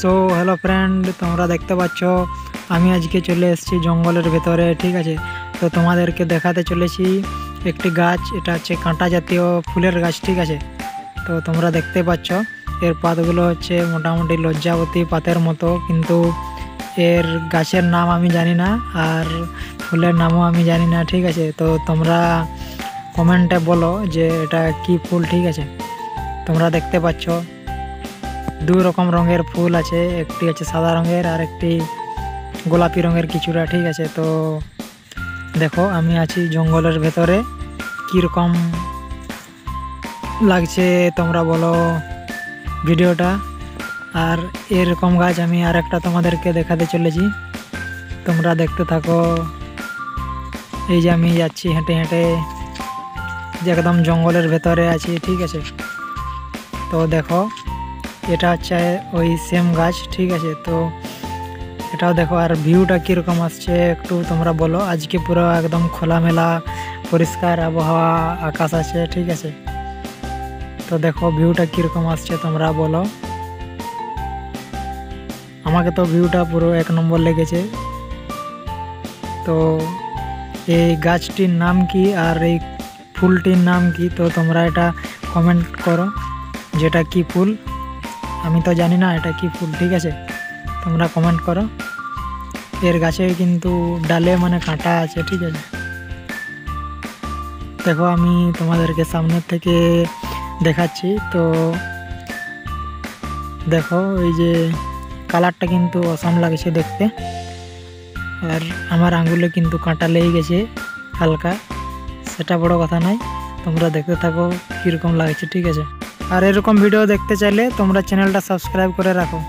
So hello friend, তোমরা দেখতে পাচ্ছ আমি আজকে চলে এসেছি জঙ্গলের ভেতরে। ঠিক আছে, তো তোমাদেরকে দেখাতে চলেছি একটি গাছ। এটা হচ্ছে কাঁটা জাতীয় ফুলের গাছ। ঠিক আছে, তো তোমরা দেখতে পাচ্ছ এর পাতগুলো হচ্ছে মোটামুটি লজ্জাবতী পাতের মতো, কিন্তু এর গাছের নাম আমি জানি না আর ফুলের নামও আমি জানি না। ঠিক আছে, তো তোমরা কমেন্টে বলো যে এটা কি ফুল। ঠিক আছে, তোমরা দেখতে পাচ্ছ দুই রকম রঙের ফুল আছে, একটি আছে সাদা রঙের আর একটি গোলাপি রঙের কিছুটা। ঠিক আছে, তো দেখো আমি আছি জঙ্গলের ভেতরে, কীরকম লাগছে তোমরা বলো ভিডিওটা। আর এরকম গাছ আমি আর একটা তোমাদেরকে দেখাতে চলেছি, তোমরা দেখতে থাকো। এই যে আমি যাচ্ছি হেঁটে হেঁটে, যে একদম জঙ্গলের ভেতরে আছি। ঠিক আছে, তো দেখো এটা হচ্ছে ওই সেম গাছ। ঠিক আছে, তো এটাও দেখো। আর ভিউটা কীরকম আসছে একটু তোমরা বলো। আজকে পুরো একদম খোলামেলা পরিষ্কার আবহাওয়া, আকাশ আছে। ঠিক আছে, তো দেখো ভিউটা কীরকম আসছে তোমরা বলো। আমাকে তো ভিউটা পুরো এক নম্বর লেগেছে। তো এই গাছটির নাম কি আর এই ফুলটির নাম কি, তো তোমরা এটা কমেন্ট করো যেটা কি ফুল। আমি তো জানি না এটা কি ফুল। ঠিক আছে, তোমরা কমেন্ট করো। এর গাছে কিন্তু ডালে মানে কাঁটা আছে। ঠিক আছে, দেখো আমি তোমাদেরকে সামনের থেকে দেখাচ্ছি। তো দেখো এই যে কালারটা কিন্তু অসাম লাগছে দেখতে, আর আমার আঙ্গুলে কিন্তু কাঁটা লেগে গেছে হালকা, সেটা বড় কথা নয়। তোমরা দেখতে থাকো কীরকম লাগছে। ঠিক আছে, আর এরকম ভিডিও দেখতে চাইলে তোমরা চ্যানেলটা সাবস্ক্রাইব করে রাখো।